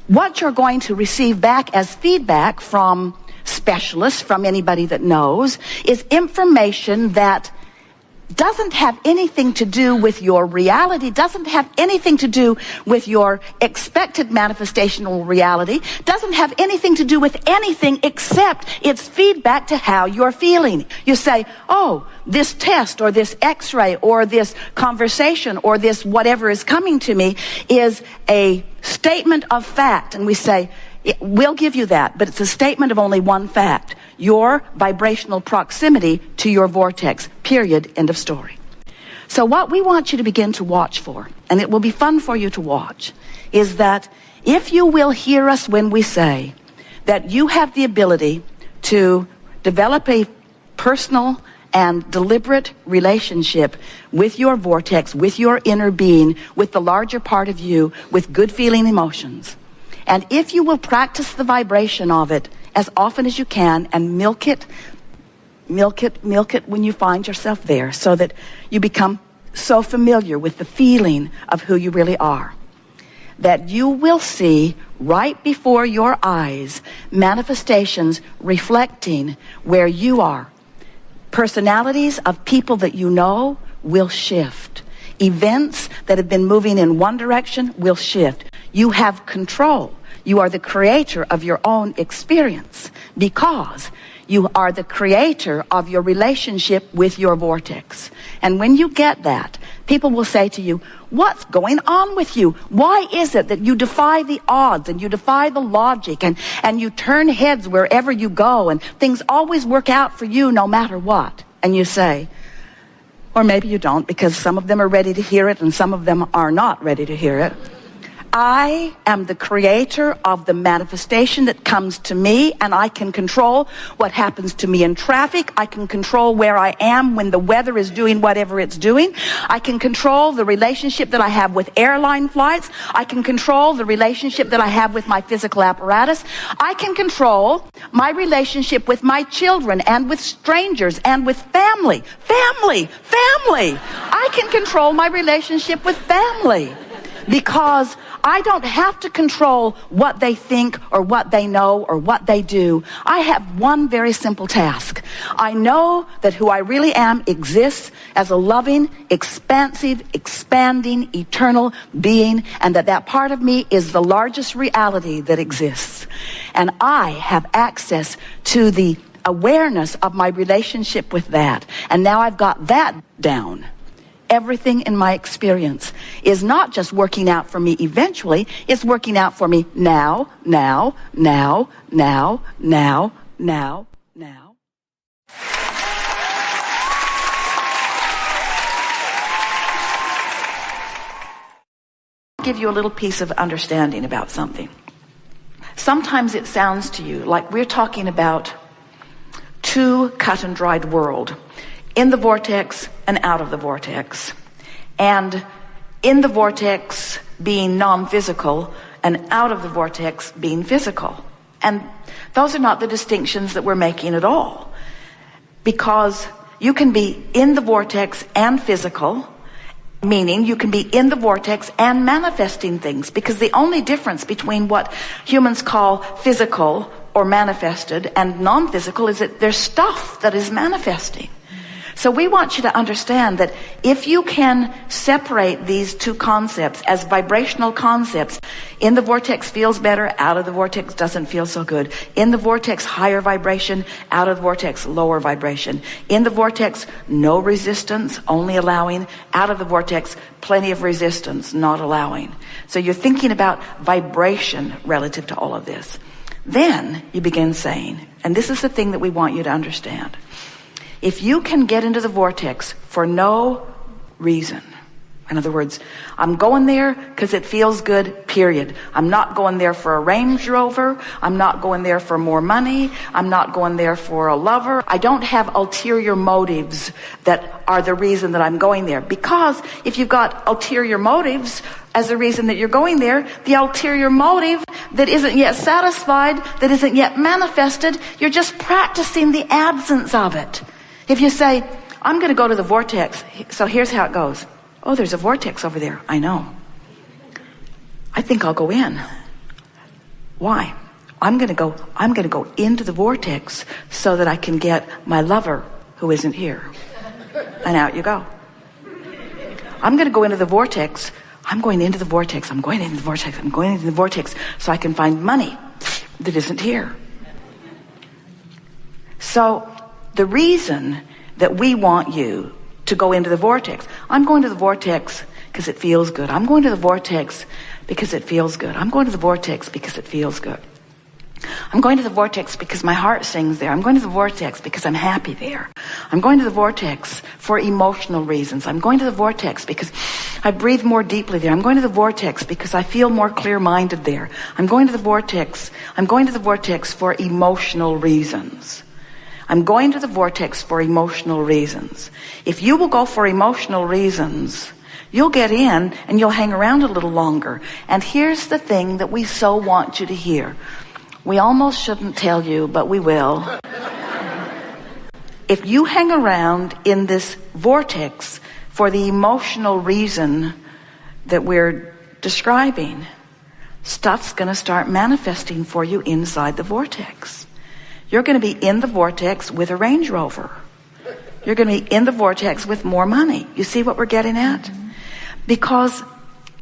what you're going to receive back as feedback from specialists, from anybody that knows, is information that doesn't have anything to do with your reality, doesn't have anything to do with your expected manifestational reality, doesn't have anything to do with anything except it's feedback to how you're feeling. You say, oh, this test or this x-ray or this conversation or this whatever is coming to me is a statement of fact. And we say, we'll give you that, but it's a statement of only one fact: your vibrational proximity to your vortex, period, end of story. So what we want you to begin to watch for, and it will be fun for you to watch, is that if you will hear us when we say that you have the ability to develop a personal and deliberate relationship with your vortex, with your inner being, with the larger part of you, with good feeling emotions, and if you will practice the vibration of it as often as you can and milk it when you find yourself there, so that you become so familiar with the feeling of who you really are, that you will see right before your eyes manifestations reflecting where you are. Personalities of people that you know will shift. Events that have been moving in one direction will shift. You have control. You are the creator of your own experience because you are the creator of your relationship with your vortex. And when you get that, people will say to you, what's going on with you? Why is it that you defy the odds and you defy the logic and you turn heads wherever you go and things always work out for you no matter what? And you say, or maybe you don't, because some of them are ready to hear it and some of them are not ready to hear it. I am the creator of the manifestation that comes to me, and I can control what happens to me in traffic. I can control where I am when the weather is doing whatever it's doing. I can control the relationship that I have with airline flights. I can control the relationship that I have with my physical apparatus. I can control my relationship with my children and with strangers and with family. Family! I can control my relationship with family because I don't have to control what they think or what they know or what they do. I have one very simple task. I know that who I really am exists as a loving, expansive, expanding, eternal being, and that part of me is the largest reality that exists. And I have access to the awareness of my relationship with that. And now I've got that down. Everything in my experience is not just working out for me eventually, it's working out for me now. I'll give you a little piece of understanding about something. Sometimes it sounds to you like we're talking about two cut and dried worlds. In the vortex and out of the vortex. And in the vortex being non-physical and out of the vortex being physical. And those are not the distinctions that we're making at all. Because you can be in the vortex and physical, meaning you can be in the vortex and manifesting things. Because the only difference between what humans call physical or manifested and non-physical is that there's stuff that is manifesting. So we want you to understand that if you can separate these two concepts as vibrational concepts, in the vortex feels better, out of the vortex doesn't feel so good. In the vortex, higher vibration, out of the vortex, lower vibration. In the vortex, no resistance, only allowing. Out of the vortex, plenty of resistance, not allowing. So you're thinking about vibration relative to all of this. Then you begin saying, and this is the thing that we want you to understand. If you can get into the vortex for no reason, in other words, I'm going there because it feels good, period. I'm not going there for a Range Rover. I'm not going there for more money. I'm not going there for a lover. I don't have ulterior motives that are the reason that I'm going there. Because if you've got ulterior motives as the reason that you're going there, the ulterior motive that isn't yet satisfied, that isn't yet manifested, you're just practicing the absence of it. If you say, I'm going to go to the vortex, so here's how it goes. Oh, there's a vortex over there. I know. I think I'll go in. Why? I'm going to go into the vortex so that I can get my lover who isn't here. And out you go. I'm going to go into the vortex. I'm going into the vortex. I'm going into the vortex. I'm going into the vortex so I can find money that isn't here. So the reason that we want you to go into the vortex, I'm going to the vortex because it feels good. I'm going to the vortex because it feels good. I'm going to the vortex because it feels good. I'm going to the vortex because my heart sings there. I'm going to the vortex because I'm happy there. I'm going to the vortex for emotional reasons. I'm going to the vortex because I breathe more deeply there. I'm going to the vortex because I feel more clear-minded there. I'm going to the vortex. I'm going to the vortex for emotional reasons. I'm going to the vortex for emotional reasons. If you will go for emotional reasons, you'll get in and you'll hang around a little longer. And here's the thing that we so want you to hear. We almost shouldn't tell you, but we will. If you hang around in this vortex for the emotional reason that we're describing, stuff's going to start manifesting for you inside the vortex. You're going to be in the vortex with a Range Rover. You're going to be in the vortex with more money. You see what we're getting at? Because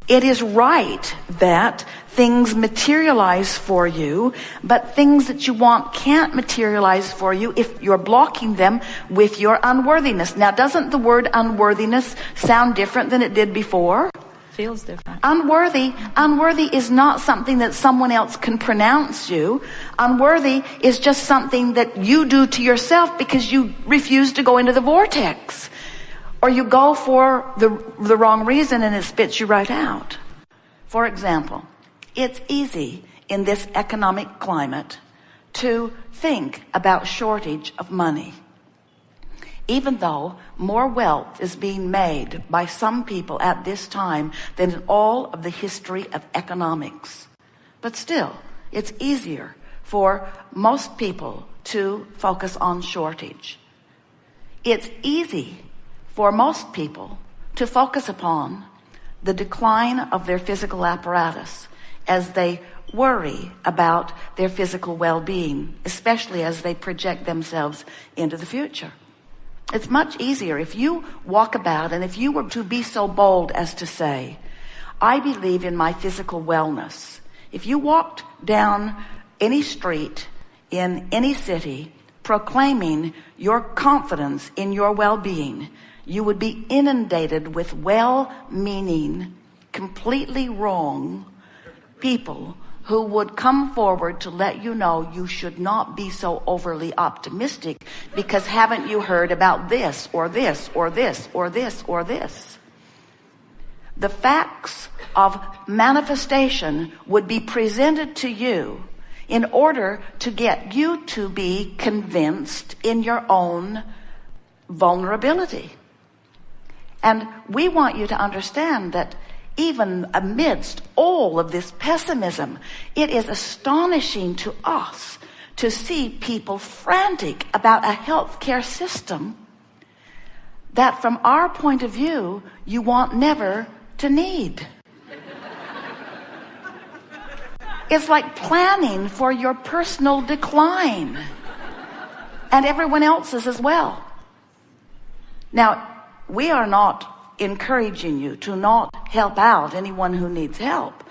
it is right that things materialize for you, but things that you want can't materialize for you if you're blocking them with your unworthiness. Now, doesn't the word unworthiness sound different than it did before? Feels different. Unworthy is not something that someone else can pronounce you. Unworthy is just something that you do to yourself because you refuse to go into the vortex. Or you go for the wrong reason and it spits you right out. For example, it's easy in this economic climate to think about shortage of money, even though more wealth is being made by some people at this time than in all of the history of economics. But still, it's easier for most people to focus on shortage. It's easy for most people to focus upon the decline of their physical apparatus as they worry about their physical well-being, especially as they project themselves into the future. It's much easier if you walk about and if you were to be so bold as to say, I believe in my physical wellness. If you walked down any street in any city proclaiming your confidence in your well-being, you would be inundated with well-meaning, completely wrong people who would come forward to let you know you should not be so overly optimistic because haven't you heard about this or this or this or this or this? The facts of manifestation would be presented to you in order to get you to be convinced in your own vulnerability. And we want you to understand that even amidst all of this pessimism, it is astonishing to us to see people frantic about a healthcare system that from our point of view, you want never to need. It's like planning for your personal decline and everyone else's as well. Now, we are not encouraging you to not help out anyone who needs help.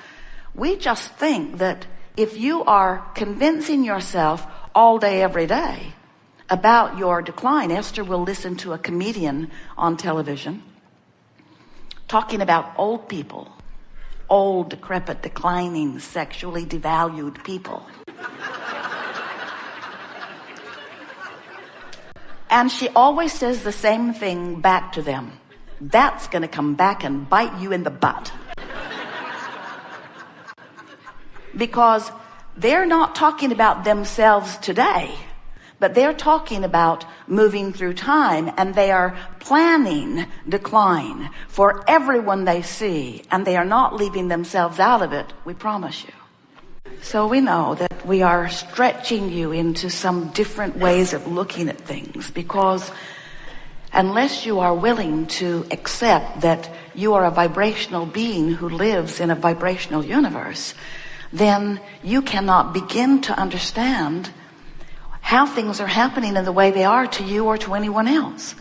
We just think that if you are convincing yourself all day, every day about your decline, Esther will listen to a comedian on television talking about old people, old, decrepit, declining, sexually devalued people. And she always says the same thing back to them. That's going to come back and bite you in the butt. Because they're not talking about themselves today, but they're talking about moving through time, and they are planning decline for everyone they see, and they are not leaving themselves out of it, we promise you. So we know that we are stretching you into some different ways of looking at things, because unless you are willing to accept that you are a vibrational being who lives in a vibrational universe, then you cannot begin to understand how things are happening in the way they are to you or to anyone else.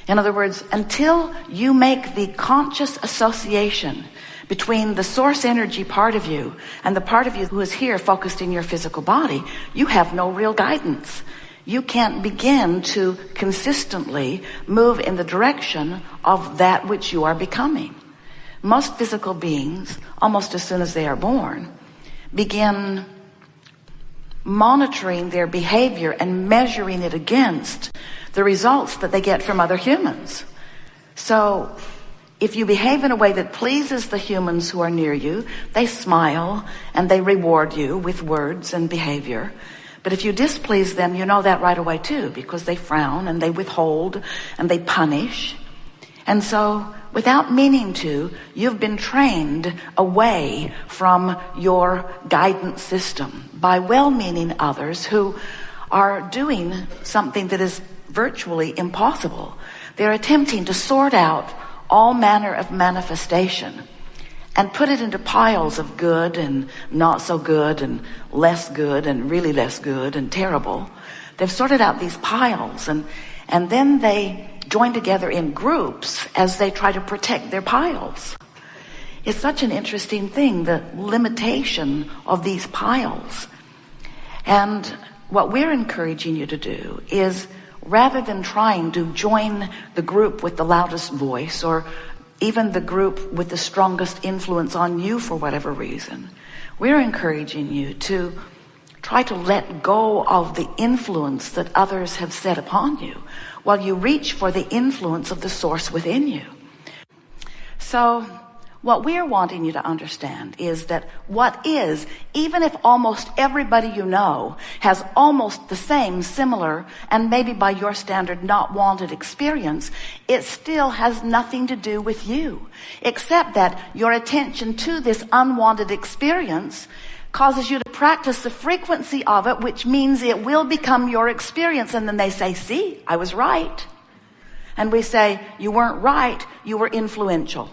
In other words, until you make the conscious association between the source energy part of you and the part of you who is here focused in your physical body, you have no real guidance. You can't begin to consistently move in the direction of that which you are becoming. Most physical beings, almost as soon as they are born, begin monitoring their behavior and measuring it against the results that they get from other humans. So if you behave in a way that pleases the humans who are near you, they smile and they reward you with words and behavior. But if you displease them, you know that right away too, because they frown and they withhold and they punish. And so, without meaning to, you've been trained away from your guidance system by well-meaning others who are doing something that is virtually impossible. They're attempting to sort out all manner of manifestation and put it into piles of good and not so good and less good and really less good and terrible. They've sorted out these piles and then they join together in groups as they try to protect their piles. It's such an interesting thing, the limitation of these piles. And what we're encouraging you to do is, rather than trying to join the group with the loudest voice or even the group with the strongest influence on you for whatever reason, we're encouraging you to try to let go of the influence that others have set upon you while you reach for the influence of the source within you. So What we're wanting you to understand is that what is, even if almost everybody you know has almost the same, similar, and maybe by your standard not wanted experience, it still has nothing to do with you, except that your attention to this unwanted experience causes you to practice the frequency of it, which means it will become your experience. And then they say, see, I was right. And we say, you weren't right, you were influential.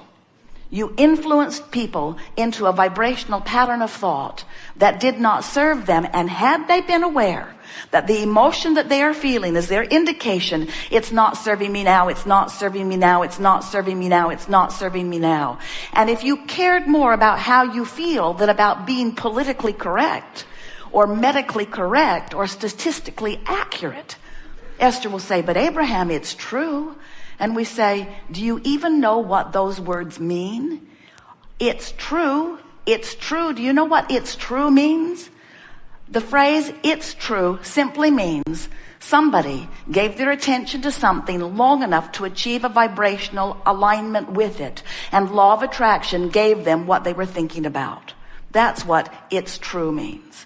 You influenced people into a vibrational pattern of thought that did not serve them. And had they been aware that the emotion that they are feeling is their indication, it's not serving me now, it's not serving me now, it's not serving me now, it's not serving me now. And if you cared more about how you feel than about being politically correct or medically correct or statistically accurate, Esther will say, but Abraham, it's true. And we say, do you even know what those words mean? It's true. It's true. Do you know what it's true means? The phrase it's true simply means somebody gave their attention to something long enough to achieve a vibrational alignment with it. And law of attraction gave them what they were thinking about. That's what it's true means.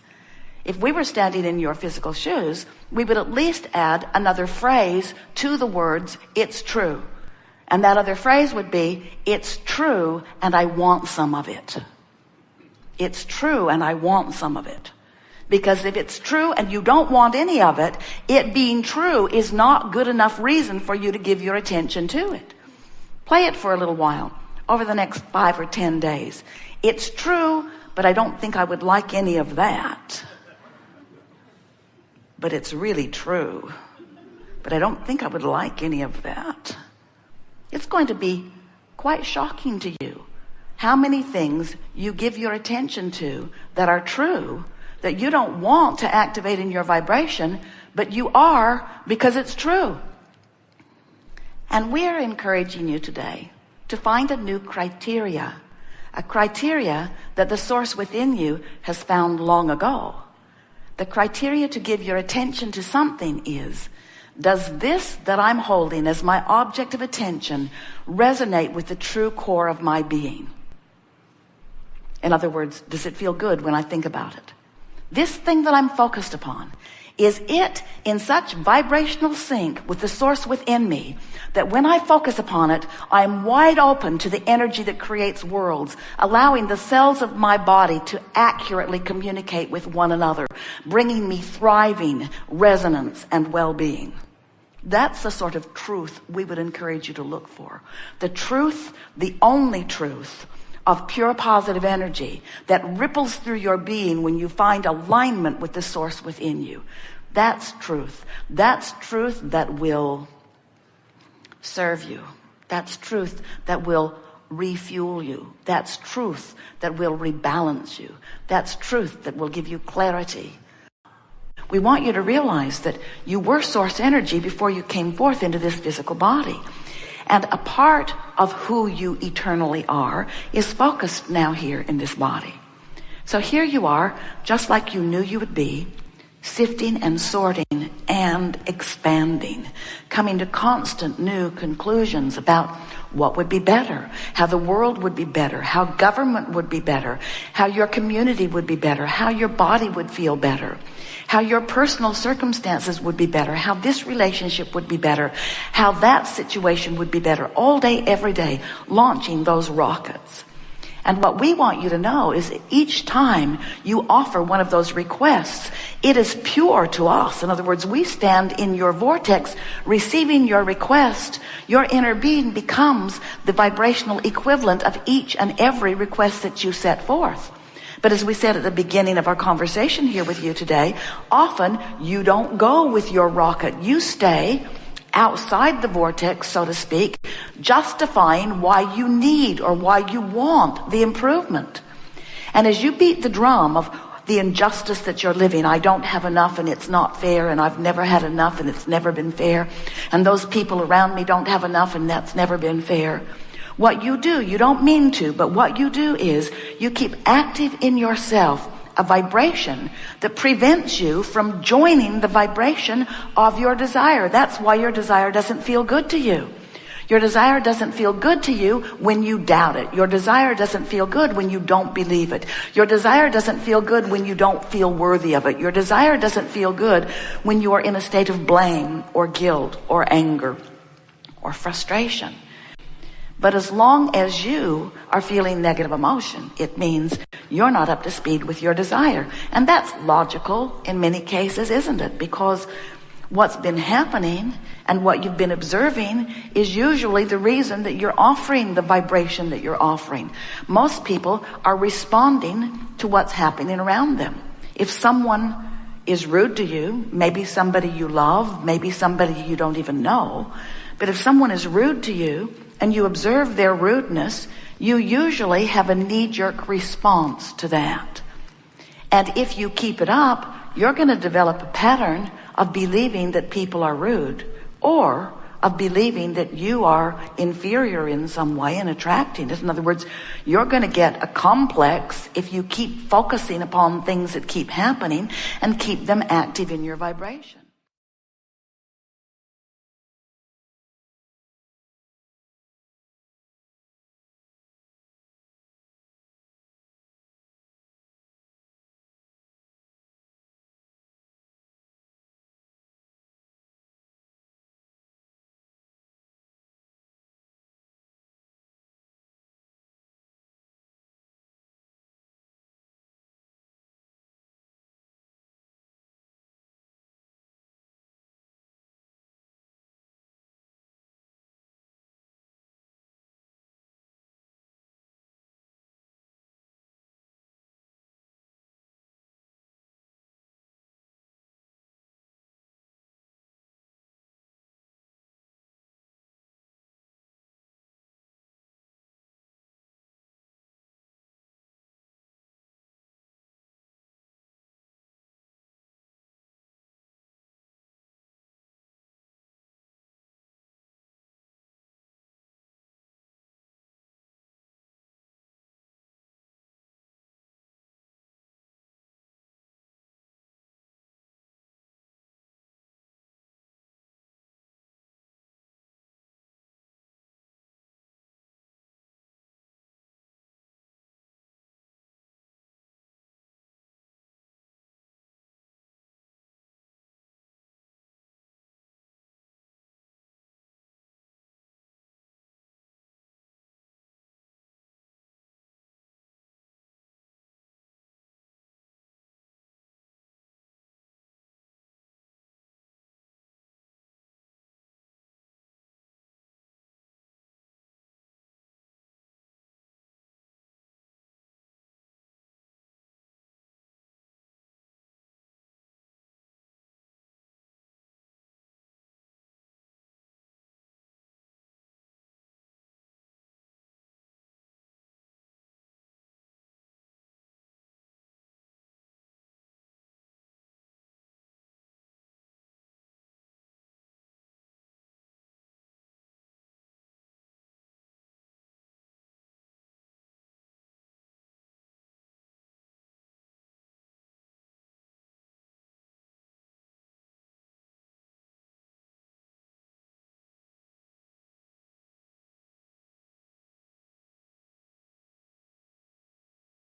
If we were standing in your physical shoes, we would at least add another phrase to the words, it's true. And that other phrase would be, it's true and I want some of it. It's true and I want some of it. Because if it's true and you don't want any of it, it being true is not good enough reason for you to give your attention to it. Play it for a little while, over the next 5 or 10 days. It's true, but I don't think I would like any of that. But it's really true. But I don't think I would like any of that. It's going to be quite shocking to you how many things you give your attention to that are true, that you don't want to activate in your vibration, but you are because it's true. And we're encouraging you today to find a new criteria, a criteria that the source within you has found long ago. The criteria to give your attention to something is, does this that I'm holding as my object of attention resonate with the true core of my being? In other words, does it feel good when I think about it? This thing that I'm focused upon, is it in such vibrational sync with the source within me that when I focus upon it, I'm wide open to the energy that creates worlds, allowing the cells of my body to accurately communicate with one another, bringing me thriving resonance and well-being? That's the sort of truth we would encourage you to look for. The truth, the only truth, of pure positive energy that ripples through your being when you find alignment with the source within you. That's truth. That's truth that will serve you. That's truth that will refuel you. That's truth that will rebalance you. That's truth that will give you clarity. We want you to realize that you were source energy before you came forth into this physical body. And a part of who you eternally are is focused now here in this body. So here you are, just like you knew you would be, sifting and sorting and expanding, coming to constant new conclusions about what would be better, how the world would be better, how government would be better, how your community would be better, how your body would feel better, how your personal circumstances would be better, how this relationship would be better, how that situation would be better, all day, every day, launching those rockets. And what we want you to know is that each time you offer one of those requests, it is pure to us. In other words, we stand in your vortex receiving your request. Your inner being becomes the vibrational equivalent of each and every request that you set forth. But as we said at the beginning of our conversation here with you today, often you don't go with your rocket. You stay outside the vortex, so to speak, justifying why you need or why you want the improvement. And as you beat the drum of the injustice that you're living, I don't have enough and it's not fair, and I've never had enough and it's never been fair, and those people around me don't have enough and that's never been fair. What you do, you don't mean to, but what you do is you keep active in yourself a vibration that prevents you from joining the vibration of your desire. That's why your desire doesn't feel good to you. Your desire doesn't feel good to you when you doubt it. Your desire doesn't feel good when you don't believe it. Your desire doesn't feel good when you don't feel worthy of it. Your desire doesn't feel good when you are in a state of blame or guilt or anger or frustration. But as long as you are feeling negative emotion, it means you're not up to speed with your desire. And that's logical in many cases, isn't it? Because what's been happening and what you've been observing is usually the reason that you're offering the vibration that you're offering. Most people are responding to what's happening around them. If someone is rude to you, maybe somebody you love, maybe somebody you don't even know, but if someone is rude to you and you observe their rudeness, you usually have a knee-jerk response to that. And if you keep it up, you're going to develop a pattern of believing that people are rude, or of believing that you are inferior in some way and attracting it. In other words, you're going to get a complex if you keep focusing upon things that keep happening and keep them active in your vibration.